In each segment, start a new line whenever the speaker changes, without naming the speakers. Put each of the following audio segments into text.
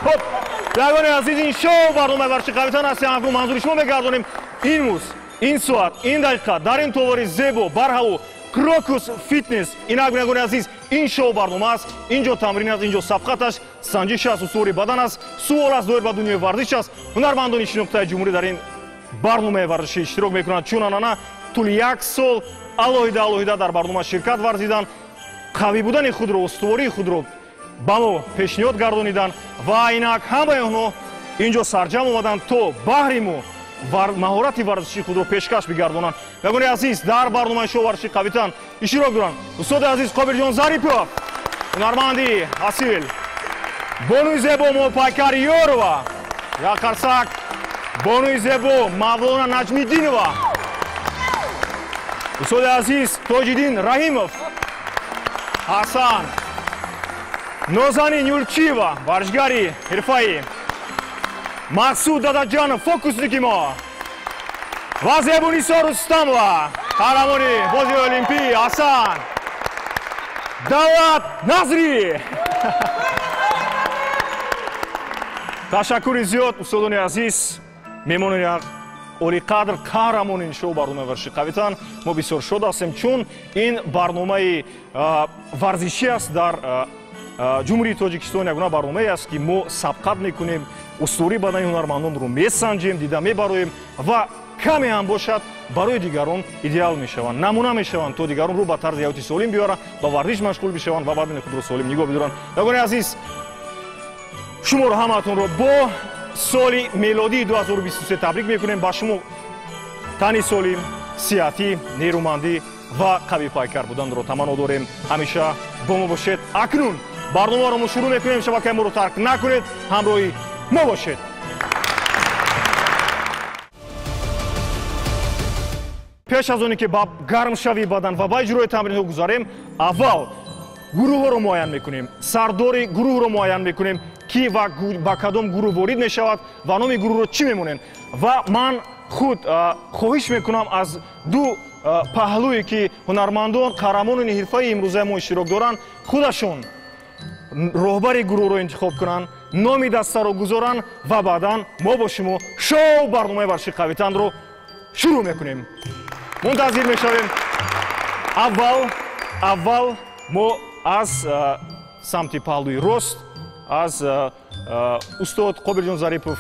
خب ягони азиз ин шоу барномаи варзиши қавитан ҳастем. акнун манзури шумо мегардонем имрӯз ин соат ин дақиқа дар ин товори зебо барҳаву крокус фитнес. инак ягони азиз ин шоу барнома аст. инҷо тамрин аст, инҷо сабқат аст, санҷиш аст, усури бадан аст, суол аст доир ба дунёи варзиш аст. ҳунармандони шинохтаи ҷумҳурӣ дар ин барномаи варзишӣ иштирок мекунанд. чун анана тӯли як сол алоҳида дар барнома ширкат варзидан, қавӣ будани худро, устувории худро ба мо пешниҳод гардониданд ва инак ҳамаи онҳо инҷо сарҷам омаданд то баҳри мо маҳорати варзиши худро пешкаш бигардонанд. ягони азиз дар барномаи шоу варзиши қавитан иштирок доранд устоди азиз қобилҷон зарипов, ҳунарманди асил, бонуи зебо мопайкар ёрова, як қарсак бонуи зебо мавлона наҷмиддинова, устоди азиз тоҷиддин раҳимов, ҳасан нозанин юлчиева, варзишгари ҳирфаӣ, мақсуд дадаҷанов, фокусники мо ва зебунисо рустамова, қаҳрамони бозии олимпӣ ҳасан, давлат назрӣ. ташаккури зиёд устодони азиз, меҳмонони олиқадр, қаҳрамони шоу барномаи варзиши қавитан. мо бисёр шод ҳастем, чун ин барномаи варзишӣ аст дар ҷумҳурии тоҷикистон. ягона барномае аст ки мо сабқат мекунем, устувории бадани ҳунармандонро месанҷем, дида мебароем ва каме ҳам бошад барои дигарон идеал мешаванд, намуна мешаванд, то дигарон рӯ ба тарзи ҳаёти солим биёранд, ба варзиш машғул бишаванд ва бадани худро солим нигоҳ бидоранд. ягони азиз, шуморо ҳамаатонро бо соли мелодии 2023 табрик мекунем. ба шумо тани солим, сиҳатӣ, нерӯмандӣ ва қавипайкар буданро таманно дорем. ҳамеша бо мо бошед. акнун барномаро мо шурӯъ мекунем. шабакаи моро тарк накунед, ҳамроҳи мо бошед. пеш аз оне ки ба гармшавии бадан ва ба иҷрои тамринҳо гузарем, аввал гурӯҳҳоро муайян мекунем, сардори гурӯҳро муайян мекунем, ки ба кадом гурӯҳ ворид мешавад ва номи гурӯҳро чӣ мемонем. ва ман худ хоҳиш мекунам аз ду паҳлӯе ки ҳунармандон, қаҳрамони ҳирфаи имрӯзаи мо иштирок доранд, худашон роҳбари гурӯҳро интихоб кунанд, номи дастаро гузоранд ва баъдан мо бо шумо шоу барномаи варзиши қавитанро шурӯъ мекунем. мунтазир мешавем. аввал мо аз самти паҳлӯи рост аз устод қобилҷон зарипов,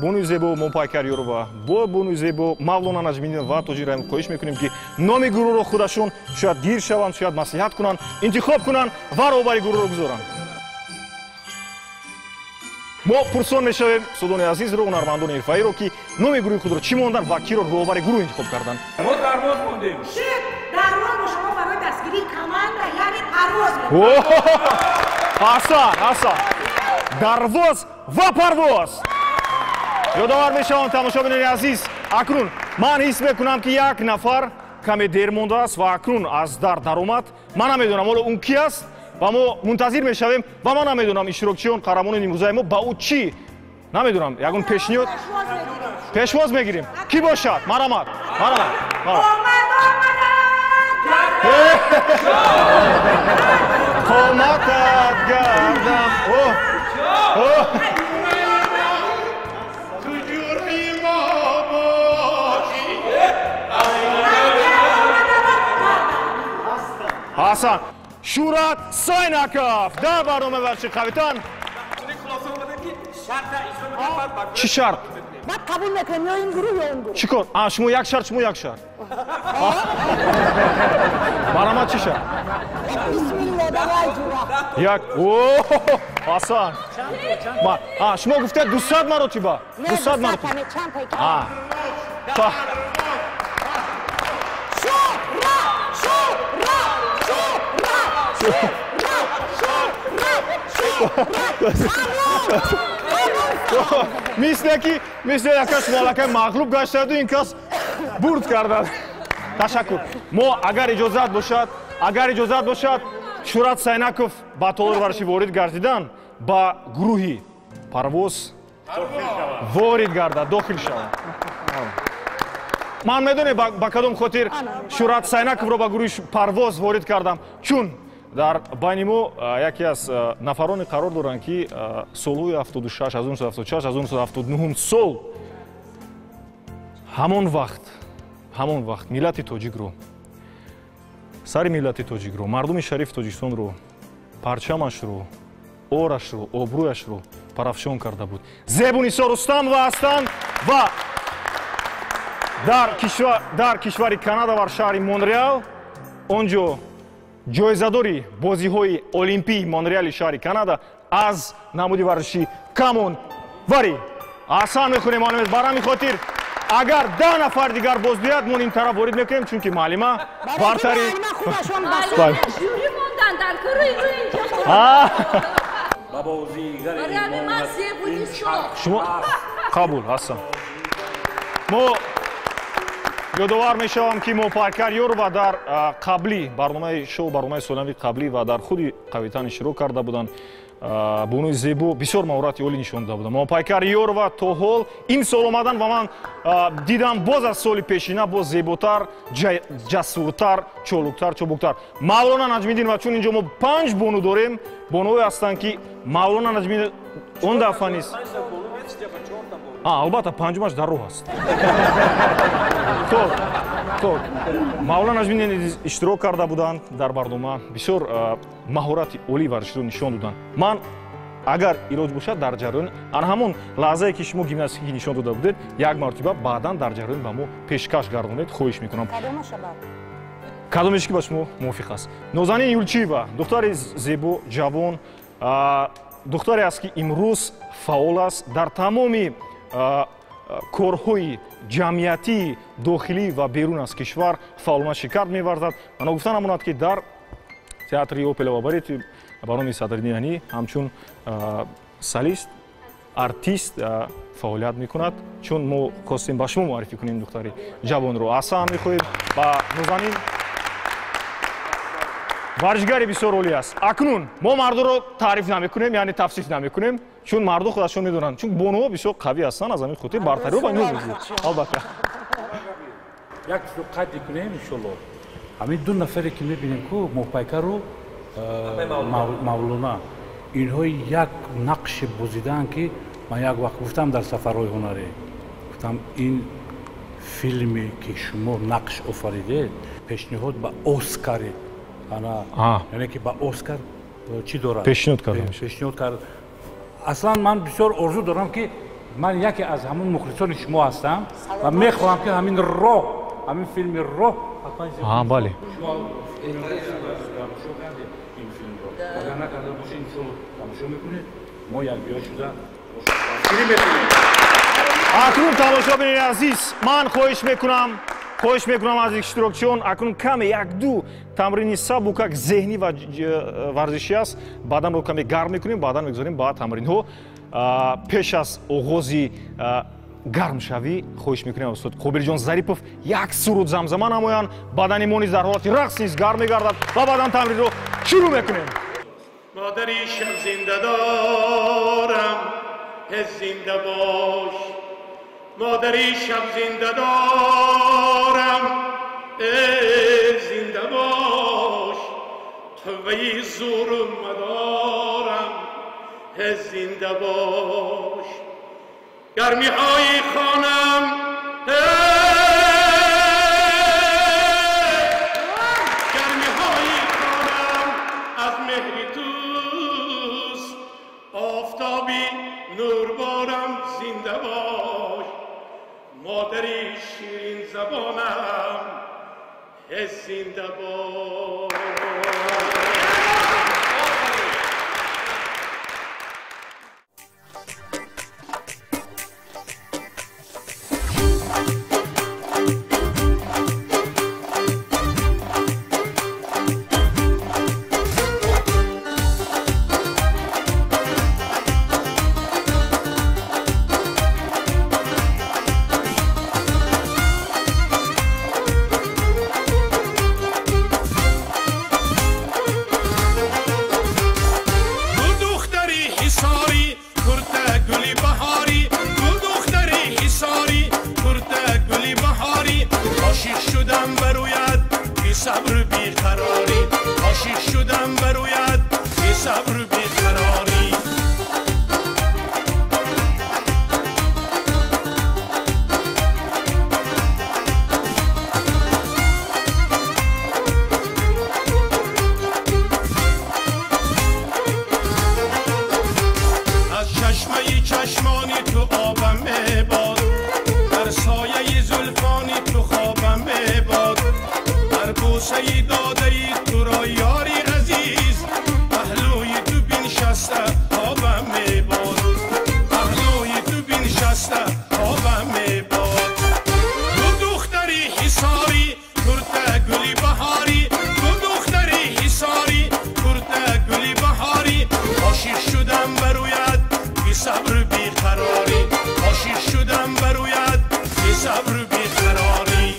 бонуи зебо мопайкар ёрова, бо бонуи зебо мавлона наҷмиддинов ва тоҷи раҳимов хоҳиш мекунем ки номи гурӯҳро худашон шояд гир шаванд, шояд маслиҳат кунанд, интихоб кунанд ва роҳбари гурӯҳро гузоранд. мо пурсон мешавем судони азизро, ҳунармандони ҳирфаиро ки номи гурӯҳи худро чӣ монданд ва киро роҳбари гурӯҳ интихоб карданд.
мо дарвоз мондем. дарвоз бо шумо барои дастгирии команда, яъне парвоз.
ҳасан дарвоз ва парвоз. ёдовар мешавам тамошобинони азиз, акнун ман ҳис мекунам ки як нафар каме дер мондааст ва акнун аз дар даромад. ман намедонам ҳоло он ки аст ва мо мунтазир мешавем ва ман намедонам иштирокчиён, қаҳрамони имрӯзаи мо ба ӯ чӣ намедонам, ягон пешниҳод пешвоз мегирем. Ки бошад? Марамад. Қоматат гардам. ҳасан Шурат Сайнаков дар барномаи варзиши қавитан. чӣ шарт?
من قبول نکنم یا این گروه یا اون گروه.
چی کن؟ شما یک شرط، شما یک شرط. برام چی شرط؟
بسم الله دوای جورا.
یک. اوه آسان. شما گفته 200 مرتبه. 200 مرتبه.
چند پیکر.
مثل якаш малакай мағлуб гашта ин кас бурд карда. Ташаккур. мо агар иҷозат бошад Шурат Сайнаков ба толори варзиши ворид гардидан ба гурӯҳи парвоз ворид гарда, дохил шавад. ман медонем ба кадом хотир Шурат Сайнаковро ба гурӯҳи парвоз ворид кардам, чун дар байни мо яке аз нафароне қарор доранд ки солҳои 76 1976 1979 сол ҳамон вақт миллати тоҷикро сари миллати тоҷикро мардуми шарифи тоҷикистонро парчамашро орашро обрӯяшро парафшон карда буд. Зебу Нисо Рустамова ҳастанд ва дар кишвари Канада ва шаҳри Монреал онҷо ҷоизадори бозиҳои олимпии Монреали шаҳри Канада аз намуди варзиши камонварӣ аҳсан мекунем. бар ҳамин хотир агар 10 нафар дигар боз биёяд мо ин тараф ворид мекунем, чунки маълима бартари шумо қабул ҳастам. мо ёдовар мешавам ки муоваффақияткар Ёрова дар қаблӣ барномаи шоу барномаи солнавии қаблӣ ва дар худи қавитан иштирок карда буданд. Бонуи Зебо бисёр маҳорати олӣ нишон дада буданд. Муоваффақияткар Ёрова то ҳол имсол омадан ва ман дидам боз аз соли пешина боз зеботар, ҷасуртар, чолуктар, чобуктар. Мавлона Наҷмиддинова, чун инҷо мо 5 бону дорем, бонуҳое ҳастанд ки Мавлона Наҷмиддинов он дафъа нист. албатта панҷумаш дар роҳ аст. то Мавлона Наҷмиддинов иштирок карда буданд дар барнома, бисёр маҳорати олии варзиширо нишон доданд. ман агар илоҷ бошад дар ҷараёни ана ҳамон лаҳзае ки шумо гимнастикӣ нишон дода будед як мартиба баъдан дар ҷараён ба мо пешкаш гардонед, хоҳиш мекунам. кадомеш ки ба шумо мувофиқ аст? Нозанин Юлчиева, духтари зебо, ҷавон, духтаре аст ки имрӯз фаъол аст дар тамоми корҳои ҷамъиятии дохилӣ ва берун аз кишвар фаъолият шикард меварзад. мано гуфтанам монад ки дар театри опера ва балети барноми Садридиянӣ ҳамчун солист артист фаъолият мекунад. чун мо хостем ба шумо муаррифӣ кунем духтари ҷавонро. аҳсан мехоҳем ба Нозанин. варзишгари бисёр олӣ аст. акнун мо мардуро таъриф намекунем, яъне тавсиф намекунем, чун марду худашон медонанд, чун бонуҳо бисёр қавӣ ҳастанд. аз ҳамин хотир бартариҳо ба инҳо мегӯяд. албатта
як чизро қайд мекунем иншоалло. ҳамин ду нафаре ки мебинем ку муоваффақиякару Мавлона, инҳо як нақши бозидаанд ки ман як вақт гуфтам дар сафарҳои ҳунарӣ, гуфтам ин филме ки шумо нақш офаридед пешниҳод ба Оскаре, яъне ки ба Оскар чӣ дорад? Пешниҳод кард. Аслан ман бисёр орзу дорам ки ман яке аз ҳамон мухлисони шумо ҳастам ва мехоҳам ки ҳамин роҳ, ҳамин филми роҳ
бале
агар накарда бошед иншоалло тамошо мекунед, мо якҷоя шуда
акнун тамошобини азиз, ман хоҳиш мекунам аз иштирокчиён акнун каме як-ду тамрини сабукак зеҳнӣ ва варзишӣ аст. баданро каме гарм мекунем, баъдан мегузорем ба тамринҳо. пеш аз оғози гармшавӣ хоҳиш мекунем устод Қобилҷон Зарипов як суруд замзама намоянд. бадани мо низ дар ҳолати рақс низ гарм мегардад ва баъдан тамринро шурӯъ мекунем.
مادری شب زنده دارم زنده باش مادری شب زنده دارم زنده باش قوه زورم مدارم زنده باش گرمی های خانم گرمی های خانم از مهری تو آفتابی نوربارم زنده باش مادری شیرین زبانم زنده باش بوسه داده ای تو را یاری عزیز پهلوی تو بنشسته آبم میباد پهلوی تو بنشسته آبم میباد تو دختری حصاری کرده گلی بهاری تو دختری حصاری کرده گلی بهاری عاشق شدم برویت بی صبر بی قراری عاشق شدم برویت بی صبر بی قراری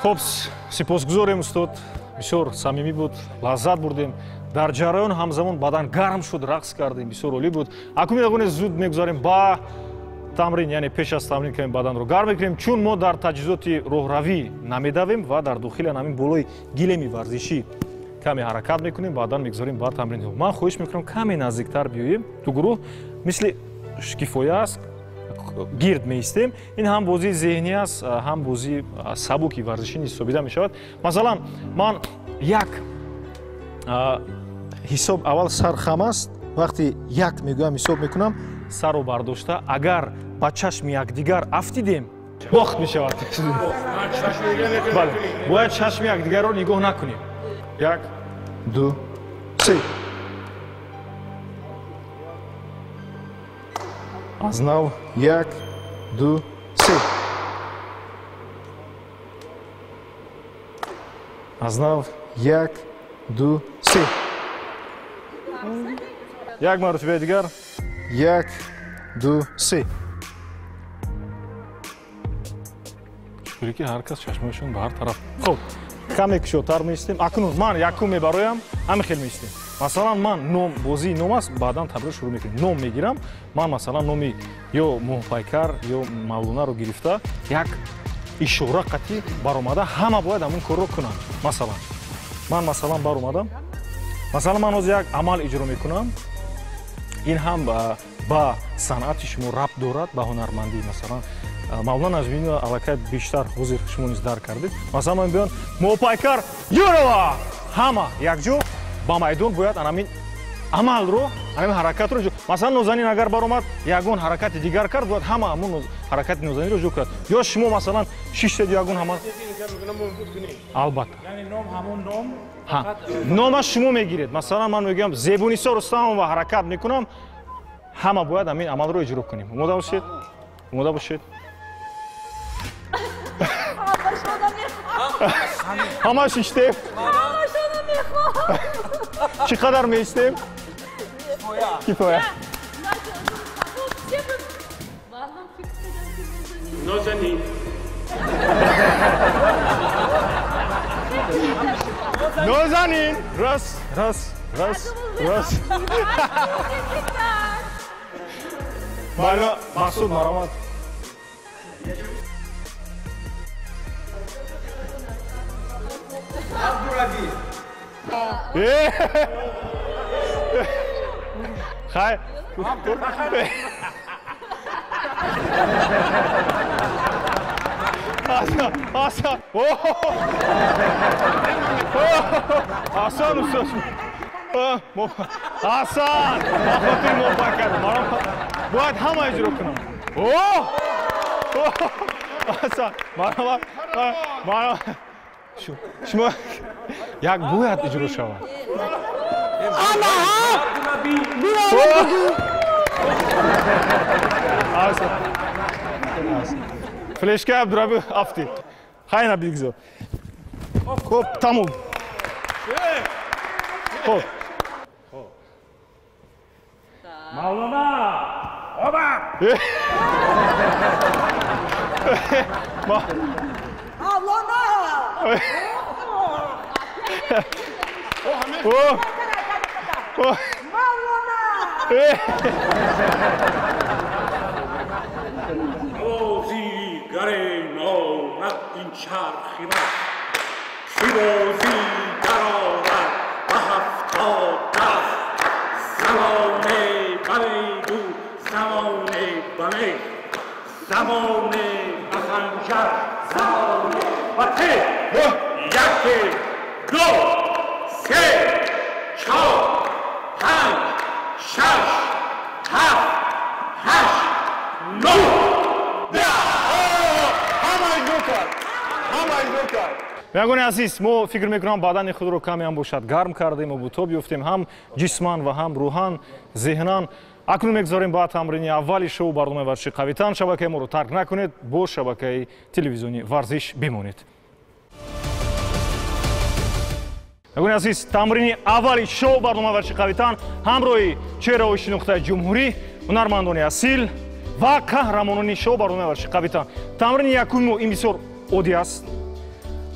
خب سپاسگزاریم استاد بسیار صمیمی بود لذت بردیم در جریان همزمان بدن گرم شد رقص کردیم بسیار عالی بود اکنون می‌توانیم زود می‌گذاریم با تمرین یعنی پیش از تمرین کنیم بدن رو گرم می‌کنیم چون ما در تجهیزات راهروی نمی‌دویم و در داخل همین بالای گیلمی ورزشی کمی حرکت می‌کنیم بعداً می‌گذاریم با تمرین من خواهش می‌کنم کمی نزدیکتر بیاییم تو گروه مثل کفایه است گرد می‌ایستیم این هم بازی ذهنی است هم بازی سبکی ورزشی حسابیده می‌شود مثلا من یک حساب اول سر خم است وقتی یک میگویم حساب میکنم سر رو برداشته اگر با چشم یکدیگر افتیدیم باخت می‌شود بله باید چشم یکدیگر رو نگاه نکنیم یک دو سه از نو یک دو سه از نو یک دو سه یک مرتبه دیگر یک دو سه چطوری که هر کس چشمشون به هر طرف خب کمی کشوتر میستیم اکنون من یکم میبرایم همین خیلی میستیم مثلا من نام بازی نام است بعدا تبریک شروع میکنیم نام میگیرم من مثلا نامی یا موپایکر یا مولونا رو گرفته یک اشاره قطعی برآمده همه باید همون کار رو کنن مثلا من برآمدم مثلا من از یک عمل اجرا میکنم این هم با صنعت شما ربط دارد با هنرمندی مثلا مولان از بین علاقه بیشتر حضور شما نیز در کردید مثلا من بیان موپایکر یوروا همه یک جو با میدان باید همین عمل رو همین حرکت رو مثلا نوزنین اگر برآمد یگون حرکت دیگر کرد باید همه همون حرکت نوزنین رو جو کرد یا شما مثلا 6 تا یگون همه البته
یعنی نام همون نام
نام شما میگیرید مثلا من میگم زبونیسا رستم و حرکت میکنم همه باید همین عمل رو اجرا کنیم اومده باشید همه شیشتیم چقدر میستیم کفایه
نازنین
نازنین راست محسود مرامت خیر آسان آسان استاد آسان خاطر موفق کردم باید همه اجرا کنم آسان شما یک باید اجرا شود флешка Абдураби афти хайна бигзо хоб тамом хоб
Mavlana! Oba!
Avlana! Mavlana!
Rozi gareno natin charkhima. Shirozi darora bahaftodaf. Zamone bamedu, zamone bame. Zamone bahanjar, zamone bate. Yake, do, se, cho, han, shash, haf, hash, no.
меягони азиз мо фикр мекунам бадани худро каме ҳам бошад гарм кардем обутоб ёфтем ҳам ҷисман ва ҳам рӯҳан зеҳнан акнун мегзорем ба тамрини аввали шоу барномаи варзиши қавитан шабакаи моро тарк накунед бо шабакаи телевизиони варзиш бимонед меягони азиз тамрини аввали шоу барномаи варзиши қавитан ҳамроҳи чеҳраҳои шинохтаи ҷумҳурӣ ҳунармандони асил ва қаҳрамонони шоу барномаи варзиши қавитан тамрини якуми мо ин бисёр оддӣ аст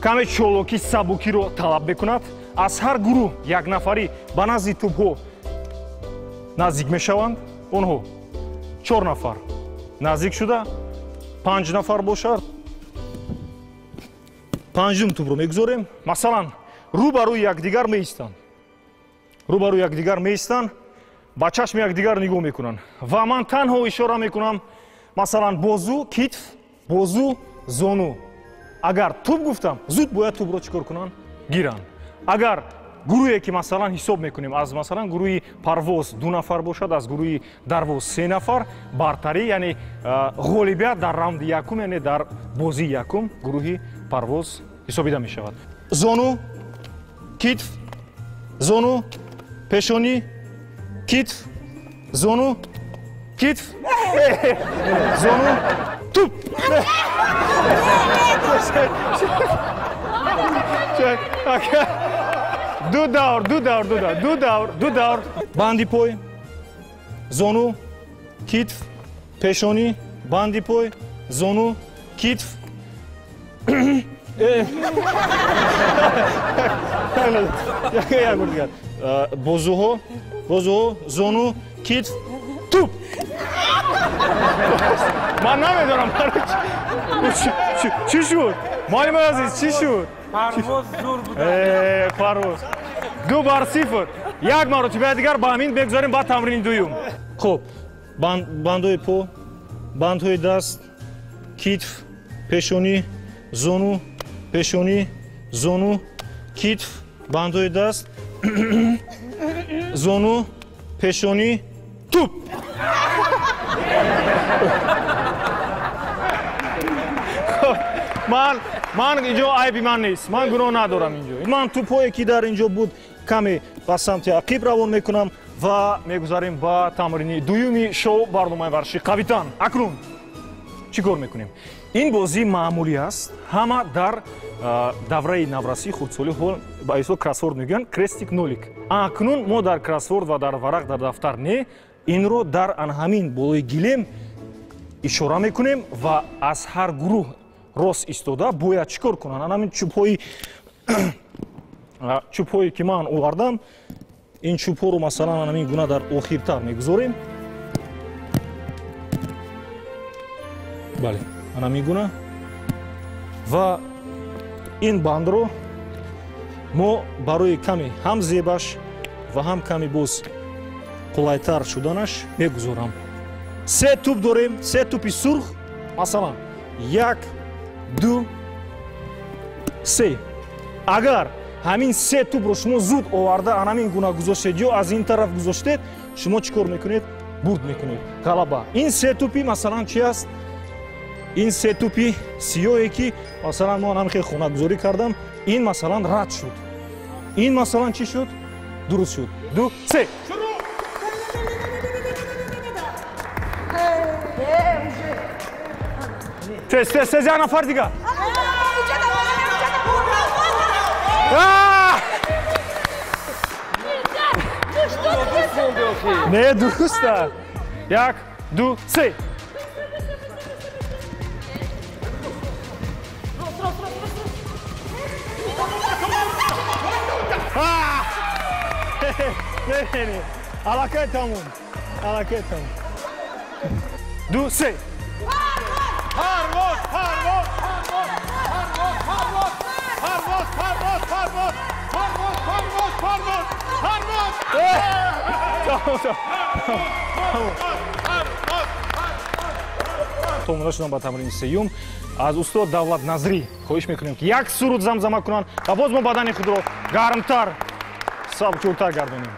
каме чолоки сабукиро талаб мекунад аз ҳар гурӯҳ як нафарӣ ба назди тӯбҳо наздик мешаванд онҳо 4 нафар наздик шуда 5 нафар бошад панҷум тӯбро мегузорем масалан рӯ ба рӯи якдигар меистанд рӯ ба рӯи якдигар меистанд ба чашми якдигар нигоҳ мекунанд ва ман танҳо ишора мекунам масалан бозу китф бозу зону агар тӯб гуфтам зуд бояд тӯбро чӣ кор кунанд гиранд агар гурӯҳе ки масалан ҳисоб мекунем аз масалан гурӯҳи парвоз 2 нафар бошад аз гурӯҳи дарвоз 3 нафар бартарӣ яъне ғолибият дар раунди якум яъне дар бозии якум гурӯҳи парвоз ҳисобида мешавад зону китф зону пешонӣ китф зону китф зону тӯб ду давр банди пой зону китф пешонӣ банди пой зону китф бозуҳо зону китф тӯб ман намедонам чӣ шуд муаллими азиз чӣ шуд
Parvoz zor buda.
Парвоз 2 бар 0 як маротибаи дигар ба ҳамин бегузорем ба тамрини дуюм хуб бандҳои по бандҳои даст китф пешонӣ зону пешонӣ зону китф бандҳои даст зону пешонӣ тӯб ман инҷо айби ман нест ман гуноҳ надорам инҷо ман тӯбҳое ки дар инҷо буд каме ба самти ақиб равон мекунам ва мегузарем ба тамрини дуюми шоу барномаи варзиши қавитан акнун чӣ кор мекунем ин бозӣ маъмулӣ аст ҳама дар давраи наврасӣ хурдсолӣ ба ҳисоб кроссворд мегӯянд крестик нолик акнун мо дар кроссворд ва дар варақ дар дафтар не инро дар анҳамин болои гилем ишора мекунем ва аз ҳар гурӯҳ рост истода бояд чӣ кор кунанд анамин чӯбҳое ки ман овардам ин чӯбҳоро масалан анамин гуна дар охиртар мегузорем бале анамин гуна ва ин бандро мо барои каме ҳам зебаш ва ҳам каме боз қулайтар шуданаш мегузорам 3 тӯб дорем 3 тӯби сурх масалан 1 2 3 агар ҳамин 3 тӯбро шумо зуд оварда анамин гуна гузоштед ё аз ин тараф гузоштед шумо чӣ кор мекунед бурд мекунед ғалаба ин 3 тӯпи масалан чи аст ин 3 тӯпи сиёҳе ки масалан мо анам хел хонагузорӣ кардам ин масалан рад шуд ин масалан чӣ шуд дуруст шуд 2 3 сезя нафар дига. Не дуруста. Як, ду, се. Не. Алакай тамом. Ду, се. Томоношон ба тамрини сеюм аз устод Давлат Назрӣ хоҳиш мекунем ки як суруд замзама кунанд ва боз мо бадани худро гармтар сабкуртар гардонем.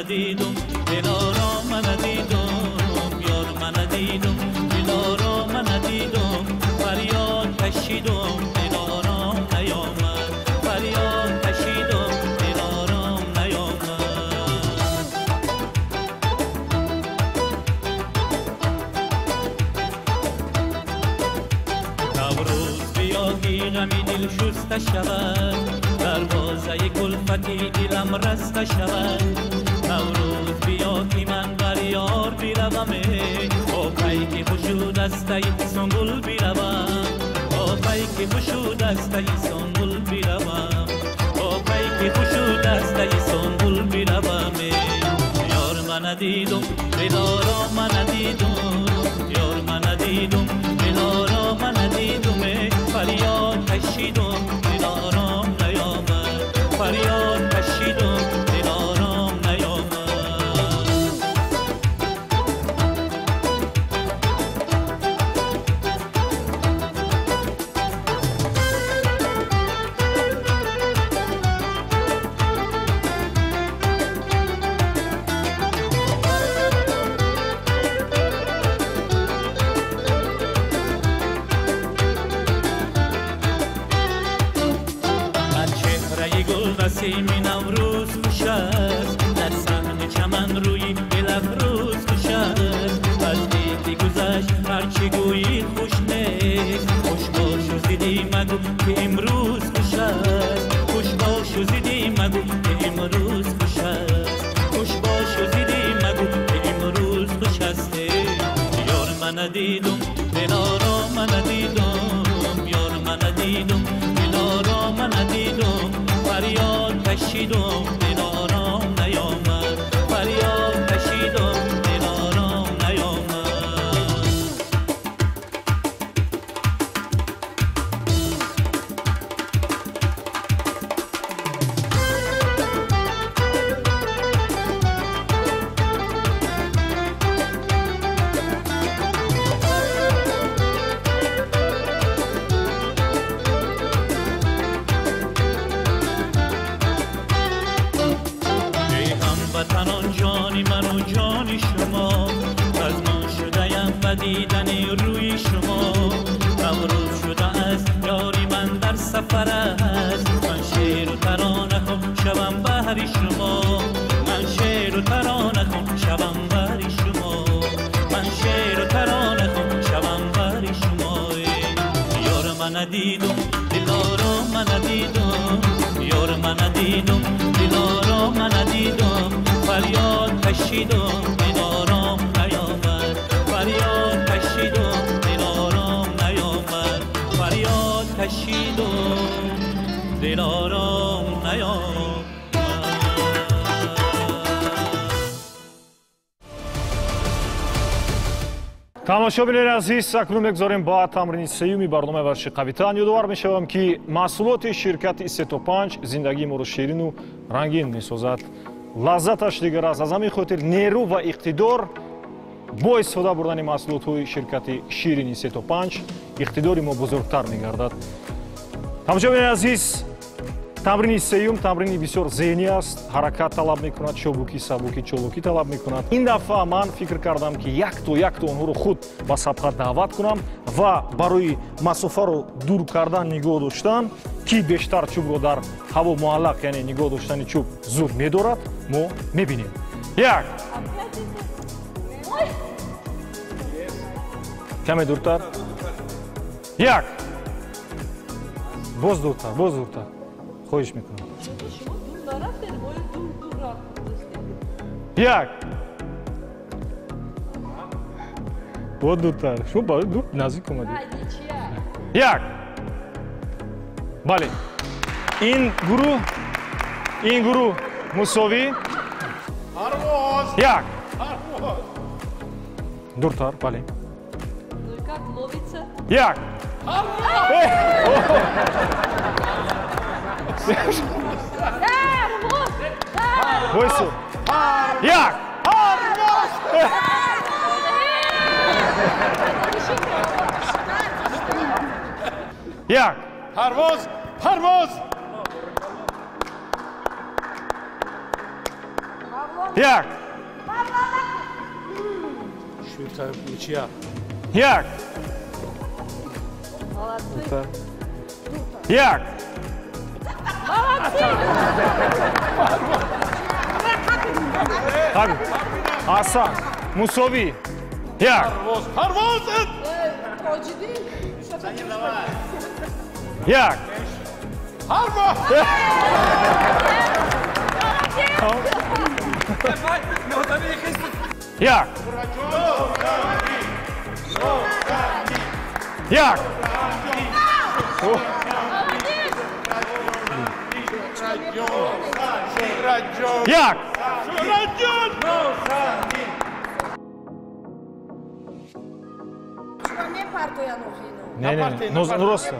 ندیدم دلارا من ندیدم یار من ندیدم دلارا من ندیدم فریاد کشیدم دلارا نیامد فریاد کشیدم دلارا نیامد نوروز بیا که غمی دل شسته شود دروازه کلفتی دلم رسته شود نوروز بیا که من بر یار بیرومه با پیک خوشو دسته سنبول بیروم با پیک خوشو دسته سنبول بیروم با پیک خوشو دسته سنبول بیروم یار من ندیدم دلارا من ندیدم یار من ندیدم دلارا من ندیدم فریاد کشیدم دلارام نیامد فریاد کشیدم دلارام نیامد نسیم نوروز خوش است در صحن چمن روی دل افروز خوش است از دیدی گذشت هرچی گویی خوش نیست خوش باش و زیدی مگو که امروز خوش است خوش باش و زیدی مگو که امروز خوش است خوش باش و زیدی مگو که امروز خوش است یار من ندیدم دلارا من ندیدم یار من ندیدم دلارا من ندیدم فریاد کشیدم دلارام نیامد فریاد کشیدم دلارام نیامد وطنان جانی من و جانی شما از ما شده‌ام و دیدن روی شما نوروز شده است یاری من در سفر است من شعر و ترانه خم شوم بهر شما من شعر و ترانه خم شوم بهر شما من شعر و ترانه خم شوم بهر شما یار من ندیدم دلارا من ندیدم یار من ندیدم دلارا من ندیدم فریاد کشیدم دلارام نیامد فریاد کشیدم دلارام نیامد فریاد کشیدم دلارام نیامد
тамошобинери азиз акнун мегузорем ба тамрини сеюми барномаи варши қавитан ёдовар мешавам ки маҳсулоти ширкати 305 зиндагии моро ширину рангин месозад лаззаташ дигар аст. аз ҳамин хотир нерӯ ва иқтидор бо истифода бурдани маҳсулотҳои ширкати ширини 3-5 иқтидори мо бузургтар мегардад. тамошобини азиз, тамрини сеюм тамрини бисёр зеҳнӣ аст, ҳаракат талаб мекунад, чобукӣ, сабукӣ, чолукӣ талаб мекунад. ин дафъа ман фикр кардам ки як то онҳоро худ ба сабқа даъват кунам ва барои масофаро дур кардан нигоҳ доштан, ки бештар чӯбро дар ҳаво муаллақ, яъне нигоҳ доштани чӯб зуд медорад, мо мебинем. Як каме дуртар, як боз дуртар, хоҳиш мекунам. Як бо дуртар, шумо ба дур наздик омадед. Як бале, ин гурӯҳ мусовӣ. Як дуртар, бале. Як войсо. Як як
Парвоз! Парвоз!
як як як асан мусовӣ. Як
Парвоз!
як
Парвоз!
як як як не рост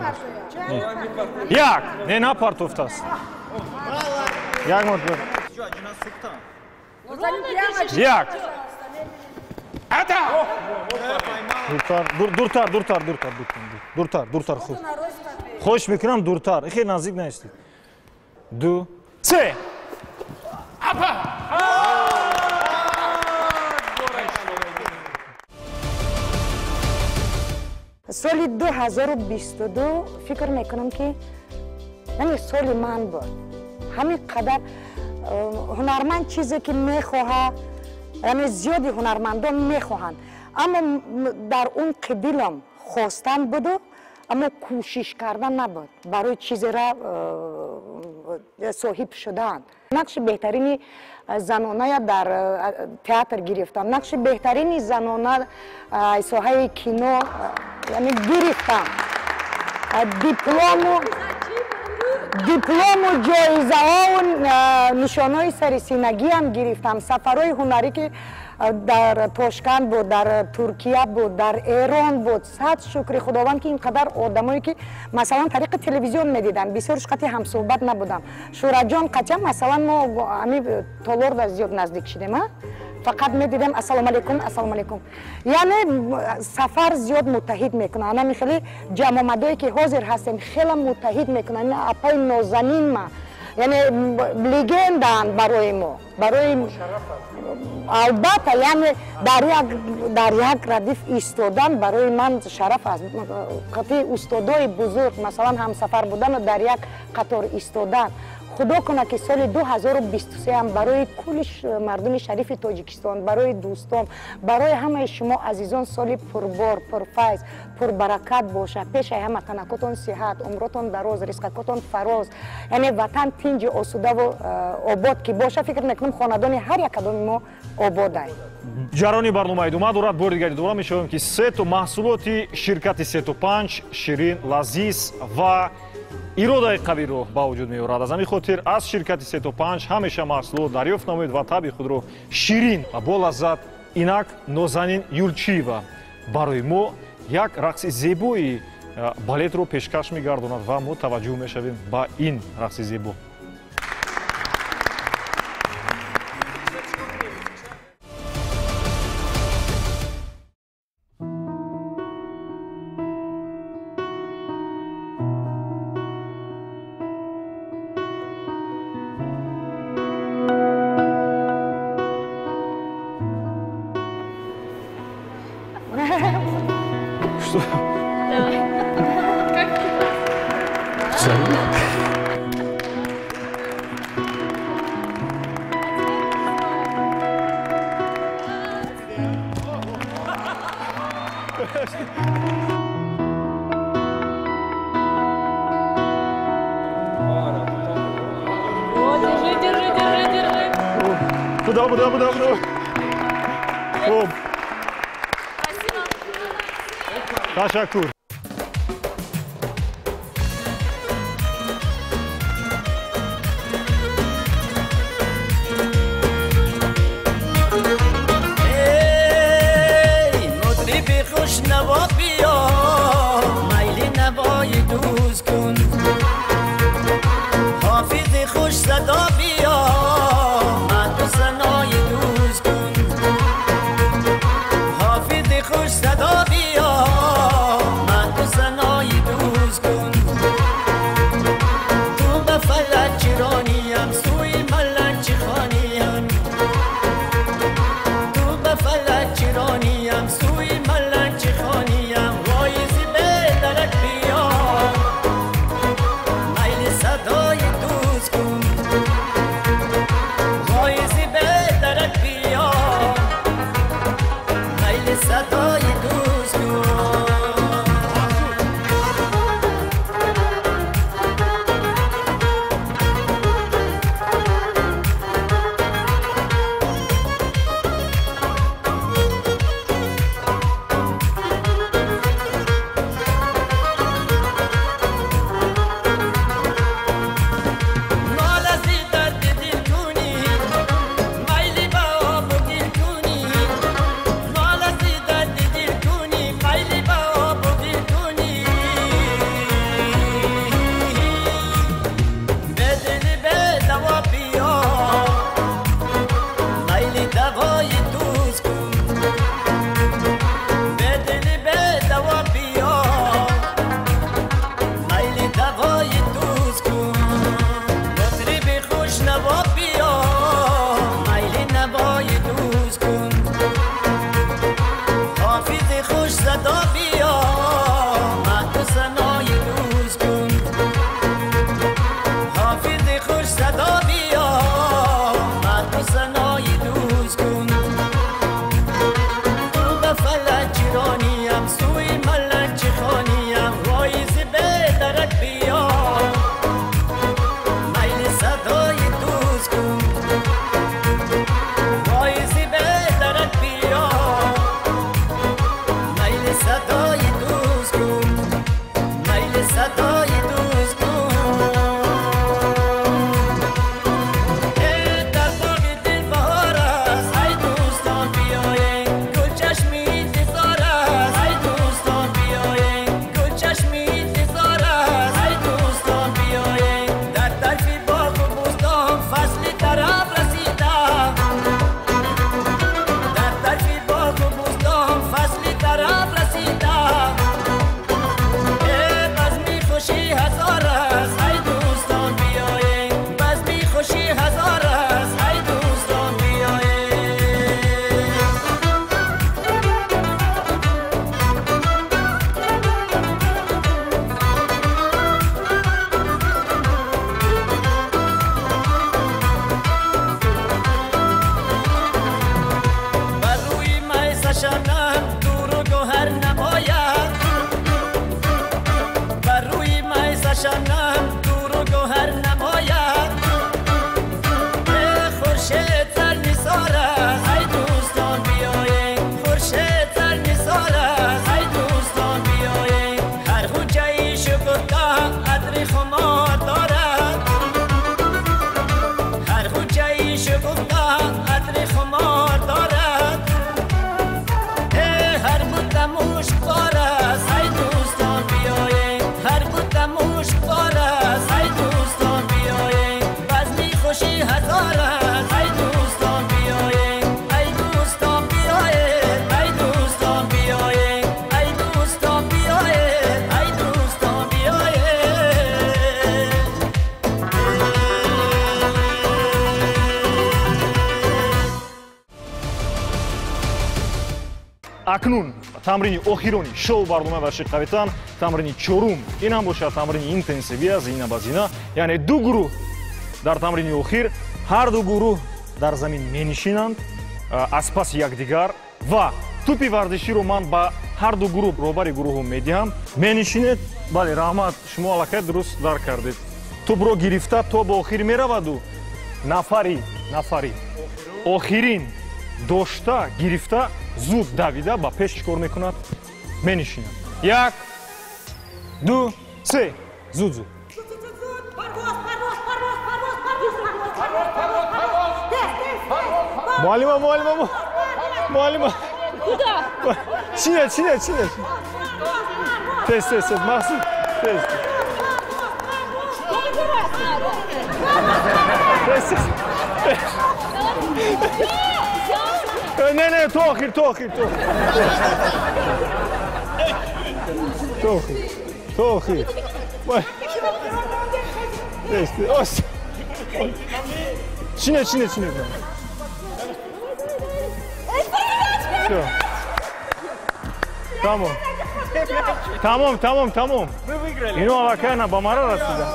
як не напартофтаст як мартба як дуртар хуб хоҳиш мекунам дуртар хеле наздик наистед. ду се
соли 2022 фикр мекунам ки яъне соли ман буд. ҳамин қадар ҳунарманд чизе ки мехоҳад, яъне зиёди ҳунармандон мехоҳанд, аммо дар он ки дилам хостан буду, аммо кӯшиш кардан набуд барои чизеро соҳиб шудан. нақши беҳтарини заноная дар театр гирифтам, нақши беҳтарини занона соҳаи кино гирифтам. диплому ҷоизаҳо нишонои сарисинагиам гирифтам. сафарҳои ҳунарӣ ки дар Тошканд буд, дар Туркия буд, дар Эрон буд. сад шукри худованд ки ин қадар одамое ки масалан тариқи телевизион медидам, бисёрш қати ҳамсӯҳбат набудам. Шӯраҷон қача масалан мо ами толорда зиёд наздик шидем, фақат медидем ассалому алайкум. яъне сафар зиёд муттаҳид мекунад. ана хеле ҷамъомадое ки ҳозир ҳастем хеле муттаҳид мекунад. ина апаи нозанинма, яъне легендаанд барои мо, барои албатта яъне дар як радиф истодан барои ман шараф аст. қати устодои бузург масалан ҳамсафар будану дар як қатор истодан. худо кунад ки соли 2023 барои кулли мардуми шарифи Тоҷикистон, барои дӯстон, барои ҳамаи шумо азизон соли пурбор, пурфайз, пурбаракат боша. пешаи ҳама танакотон сиҳат, умротон дароз, ризқакотон фароз, яъне ватан тинҷу осудаву обод ки боша. фикр мекунам хонадони ҳар якадоми мо обод аст.
ҷарони барномаи дума дорад бори дигари дора мешавем ки сету маҳсулоти ширкати 3-5 ширин, лазиз ва иродаи қавиро ба вуҷуд меорад. аз ҳамин хотир аз ширкати 3-5 ҳамеша маҳсулот дарёфт намоед ва таби худро ширин ва бо лаззат. инак Нозанин Юлчиева барои мо як рақси зебои балетро пешкаш мегардонад ва мо таваҷҷӯҳ мешавем ба ин рақси зебо. Что? Куда? Хоп. Ташаккур.
نوا بیا میل نوای دوست کن حافظ خوش صدا بیا من تو سنای دوست کن حافظ خوش صدا بیا من تو سنای دوست کن تو به فلک چرانیم سوی ملک چی خانیم تو به فلک چرانیم سوی ملک چی خانیم وایزی به درک بیا میل صدای دوست کن وایزی به درک بیا میل صدای دوست کن هر بود
акнун тамрини охирони шоу барнома варши қавитан тамрини чорум ин ҳам бошад тамрини интенсивия зина ба зина яъне ду гурӯҳ дар тамрини охир ҳар ду гурӯҳ дар замин менишинанд аз паси якдигар ва тӯпи варзиширо ман ба ҳар ду гурӯҳ роҳбари гурӯҳо медиҳам менишинед бале раҳмат шумо аллакай дуруст дарк кардед тӯбро гирифта то ба охир мераваду нафари охирин дошта гирифта зуд давида ба пеш чӣ кор мекунад менишинад 1 2 3 зуд муаллима чине тез мақсуд тез не то охир чине тамом ино аллакай ба мара расида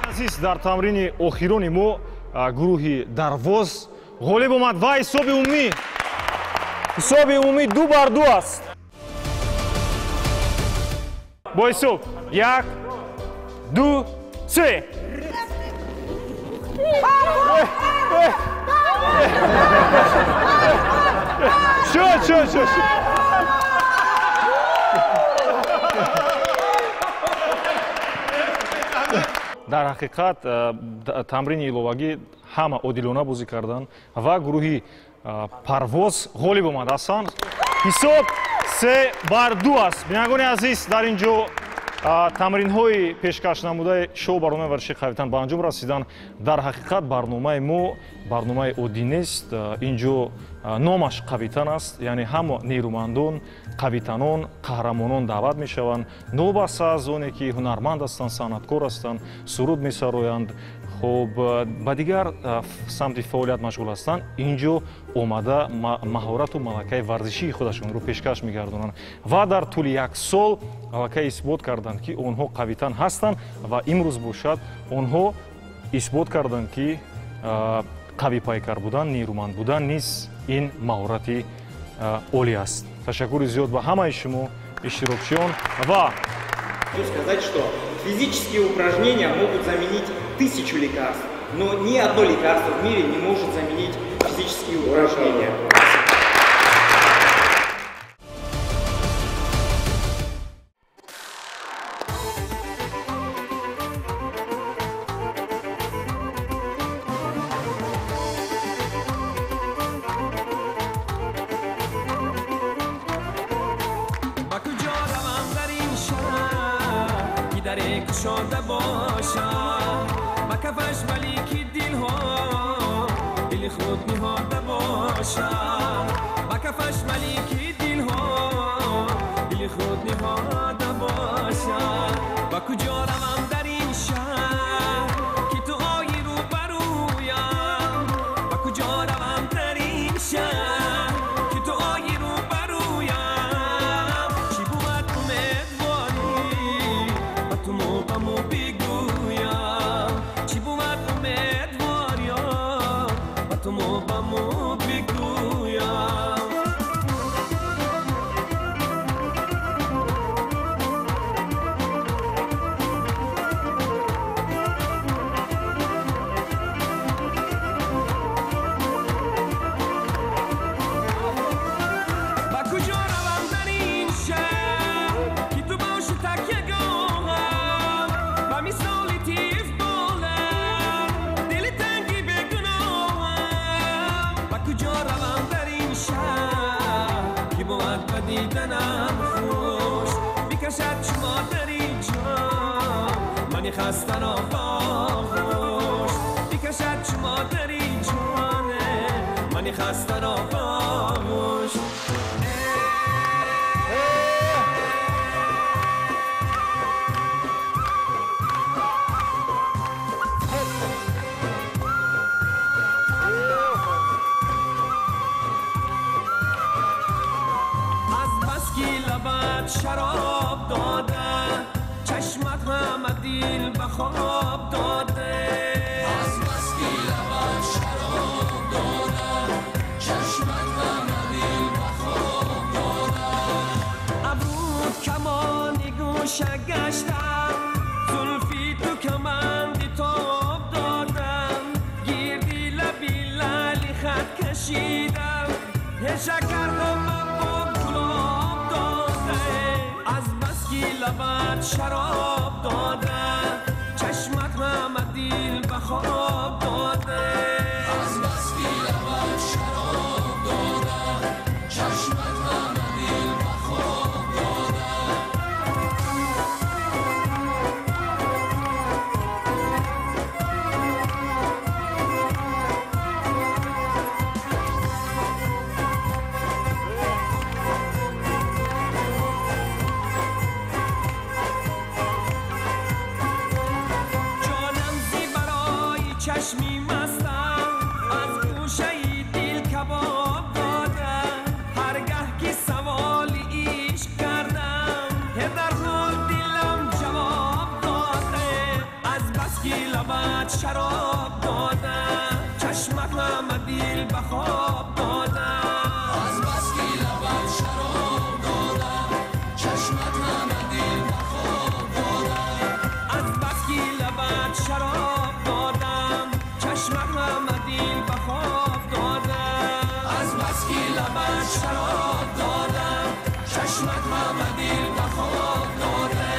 азиз дар тамрини охирони мо гурӯҳи дарвоз ғолиб омад ва ҳисоби умумӣ 2-2 аст бо ҳисоб 1 2 3 шо дар ҳақиқат тамрини иловагӣ ҳама одилона бозӣ кардан ва гурӯҳи парвоз ғолиб омад ҳастанд ҳисоб 3-2 аст бинандагони азиз дар ин ҷо тамринҳои пешкашнамудаи шоу барномаи варзиши қавитан ба анҷом расидан дар ҳақиқат барномаи мо барномаи оддӣ нест ин ҷо номаш қавитан аст яъне ҳама нерӯмандон қавитанон қаҳрамонон даъват мешаванд новбаста аз оне ки ҳунарманд ҳастанд санъаткор ҳастанд суруд месароянд хуб ба дигар самти фаъолият машғул ҳастанд ин ҷо омада маҳорату малакаи варзишии худашонро пешкаш мегардонанд ва дар тӯли 1 сол аллакай исбот карданд ки онҳо қавитан ҳастанд ва имрӯз бошад онҳо исбот карданд ки қавипайкар будан нерӯманд будан низ ин маҳорати олӣ аст ташаккури зиёд ба ҳамаи шумо иштирокчиён ва
хочу сказать, что физические упражнения могут заменить 1000 лекарств, но ни одно лекарство в мире не может заменить физические упражнения.
شده باشم با کفش ملیکی دل ها دل خود نهاده باشم با کفش ملیکی دل ها دل خود نهاده باشم با کجا روم در این شهر که تو آیی رو برویم با کجا روم در این شهر که تو آیی رو برویم چی بود امیدواری با تو موقعمو بگویم چی بود امیدواری با تو موقعمو بگویم دیدنم خوش میکشد شما در اینجا منی خسته را باهوش میکشد شما در اینجا منی خسته را باهوش لبت شراب داده چشمت همه دیل به خواب داده از بس که لبت شراب داده چشمت همه دیل به خواب داده ابرود کمانی گوشه گشتم زلفی تو کمندی تاب دادم گیردی لبی لالی خط کشیدم یه شکر با گلاب داده از بس که لبت شراب داده چشمت همه دیل به خواب داده از بس که لبت شراب داده چشمت همه دیل به خواب داده چشمی مستم از گوشه دل کباب داده هرگه که سوالی عشق کردم در حال دلم جواب داده از بس که لبت شراب داده چشمت همه دل به خواب داده از بس که لبت شراب داده چشمت همه دل به خواب داده از بس که لبت شراب داده چشمت همه دیل به خواب داده از بس که لبت شراب دادم چشمت همه دیل به خواب داده.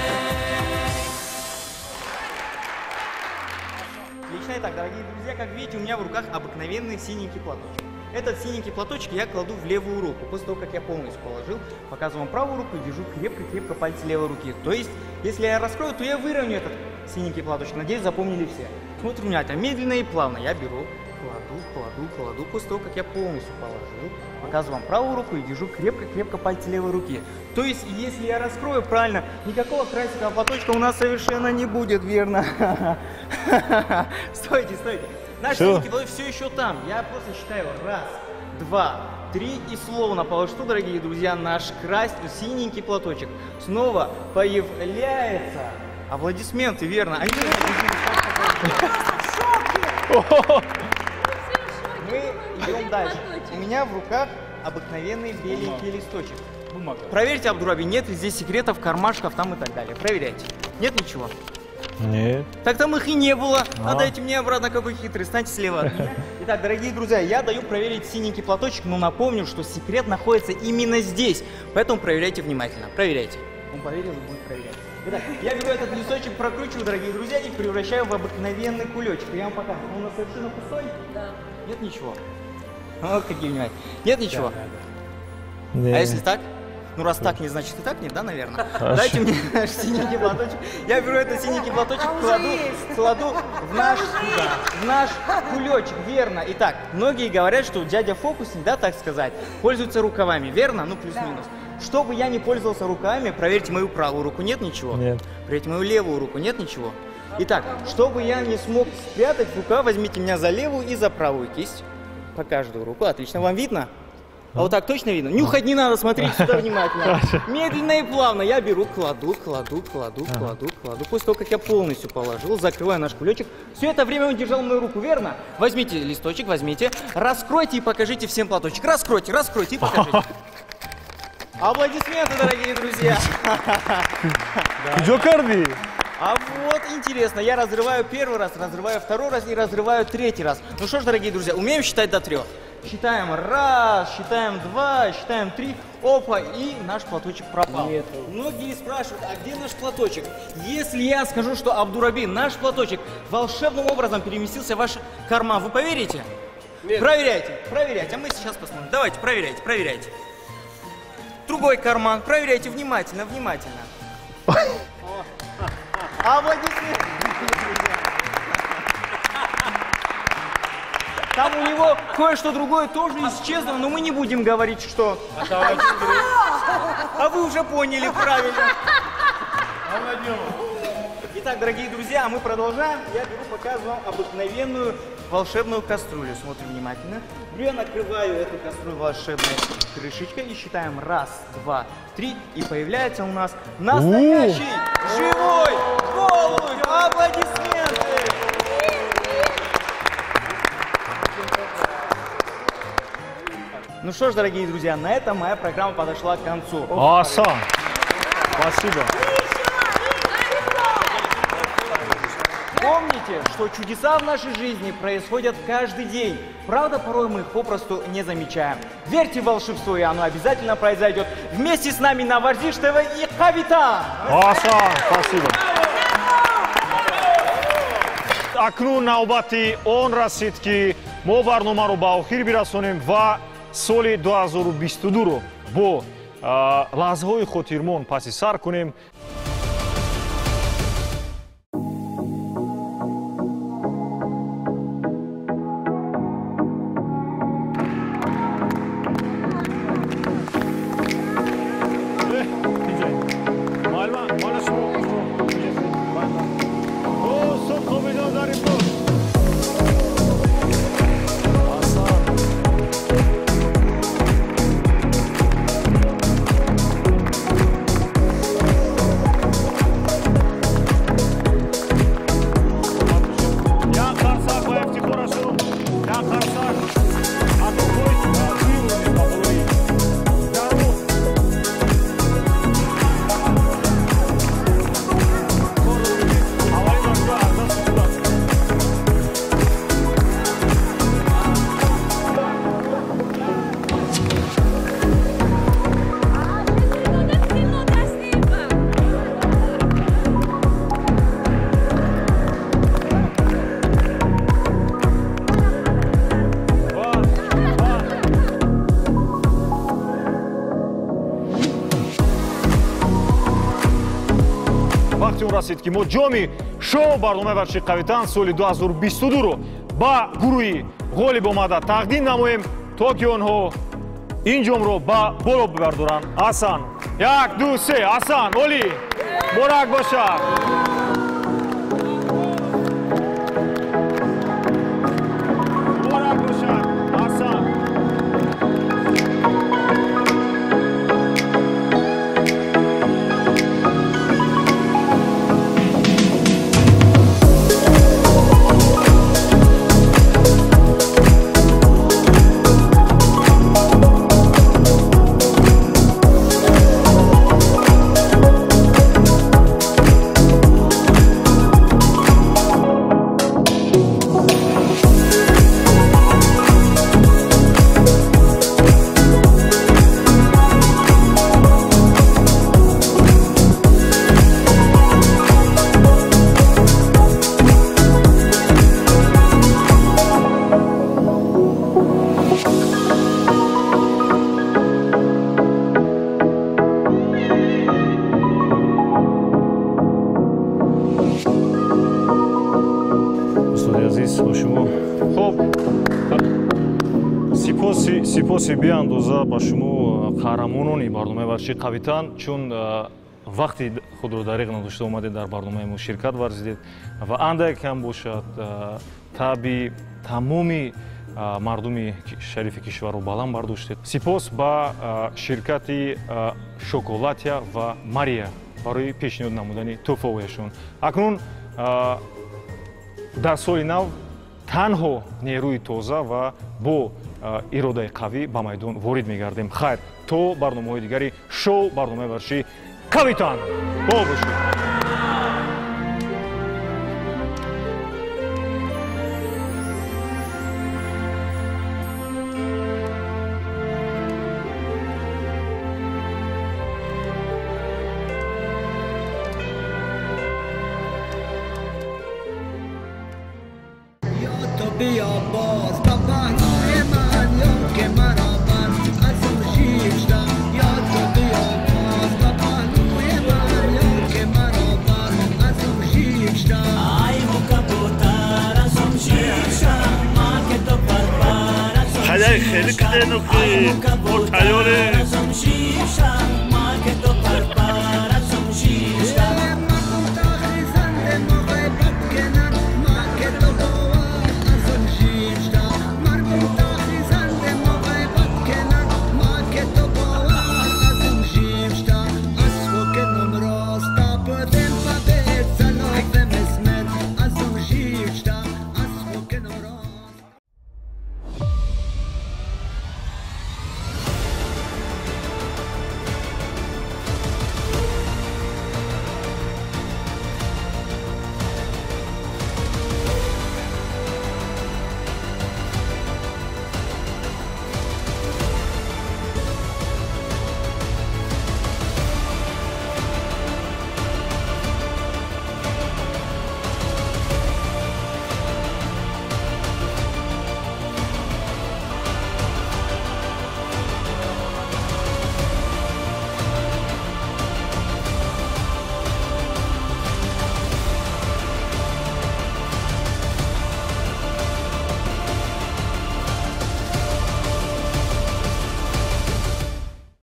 Отлично. Итак, дорогие друзья, как видите, у меня в руках обыкновенный синенький платочек. Этот синенький платочек я кладу в левую руку. После того, как я полностью положил, показываю вам правую руку и держу крепко-крепко пальцы левой руки. То есть, если я раскрою, то я выровняю этот синенький платочек. Надеюсь, запомнили все. Смотрим внимательно, медленно и плавно. Я беру, кладу. После того, как я полностью положил, показываю вам правую руку и держу крепко-крепко пальцы левой руки. То есть, если я раскрою правильно, никакого красивого платочка у нас совершенно не будет, верно? Стойте. Наш синенький платочек все еще там. Я просто считаю. Раз, два, три. И словно по волшебству, дорогие друзья, наш синенький платочек снова появляется. Аплодисменты, верно. Мы идем дальше. У меня в руках обыкновенный беленький листочек. Проверьте, Абдураби, нет ли здесь секретов, кармашков там и так далее. Проверяйте. Нет ничего?
Нет.
Так там их и не было. Отдайте мне обратно, какой хитрый. Станьте слева от меня. Итак, дорогие друзья, я даю проверить синенький платочек, но напомню, что секрет находится именно здесь. Поэтому проверяйте внимательно. Проверяйте. Он поверил и будет проверять. Итак, я беру этот листочек, прокручиваю, дорогие друзья, и превращаю в обыкновенный кулечек. Я вам показываю. Он у нас совершенно пустой? Да. Нет ничего? Вот какие внимательные. Нет ничего? Да. А если так? Ну, раз так, не значит и так нет, да, наверное? Дайте мне наш синенький платочек. Я беру этот синенький платочек, кладу в наш кулечек, верно. Итак, многие говорят, что дядя фокусник, да, так сказать, пользуется рукавами, верно? Ну, плюс-минус. Чтобы я не пользовался руками, проверьте мою правую руку, нет ничего? Нет. Проверьте мою левую руку, нет ничего? Итак, чтобы я не смог спрятать рукав, возьмите меня за левую и за правую кисть. По каждую руку, отлично. Вам видно? А вот так точно видно? Нюхать не надо, смотрите сюда внимательно. Медленно и плавно я беру, кладу. После того, как я полностью положил, закрываю наш кулечек. Все это время он держал мою руку, верно? Возьмите листочек, возьмите, раскройте и покажите всем платочек. Раскройте и покажите. Аплодисменты, дорогие друзья.
Джокарди.
А вот интересно, я разрываю первый раз, разрываю второй раз и разрываю третий раз. Ну что ж, дорогие друзья, умеем считать до 3? Считаем раз, считаем два, считаем 3. Опа, и наш платочек пропал. Нет. Многие спрашивают, а где наш платочек? Если я скажу, что Абдураби, наш платочек волшебным образом переместился в ваш карман, вы поверите? Нет. Проверяйте, а мы сейчас посмотрим. Давайте, проверяйте. Другой карман, проверяйте внимательно. Аплодисменты. Там у него кое-что другое тоже исчезло, но мы не будем говорить, что. А вы уже поняли правильно. Итак, дорогие друзья, мы продолжаем. Я беру, показываю вам обыкновенную волшебную кастрюлю. Смотрим внимательно. Я накрываю эту кастрюлю волшебной крышечкой и считаем 1, 2, 3. И появляется у нас настоящий живой голубь. Аплодисменты! Ну что ж, дорогие друзья, на этом моя программа подошла к концу.
Асан, спасибо.
Помните, что чудеса в нашей жизни происходят каждый день. Правда, порой мы их попросту не замечаем. Верьте в волшебство, и оно обязательно произойдет. Вместе с нами на Варзиш ТВ и Кавитан.
Асан, спасибо. Акнун навбати он расид ки мо барномаро ба охир бирасонем ва соли 2022-ро бо лаҳзаҳои хотирмон паси сар кунем. Расид ки мо ҷоми шоу барномаи Варзиши Кавитан соли 2022-ро ба гурӯҳи ғолиб омада тақдим намоем, то ки онҳо ин ҷомро ба боло бибардоранд. Асан, 1, 2, 3, Асан, оли, муборак бошад. Муборак бошад, Асан. сипоси беандоза ба шумо қаҳрамонони барномаи Варзиши Кавитан, чун вақти худро дариқ надошта омадед дар барномаи мо ширкат варзидед ва андак кам бошад таби тамоми мардуми шарифи кишварро баланд бардоштед. Сипос ба ширкати Шоколатия ва Мария барои пешниҳод намудани тӯҳфаҳояшон. Акнун дар соли нав танҳо нерӯи тоза ва бо иродаи қавӣ ба майдон ворид мегардем. Хайр, то барномаҳои дигари шоу барномаи Варзиши Кавитан. Бо бошед.
خیلی کده نخی مرتیاره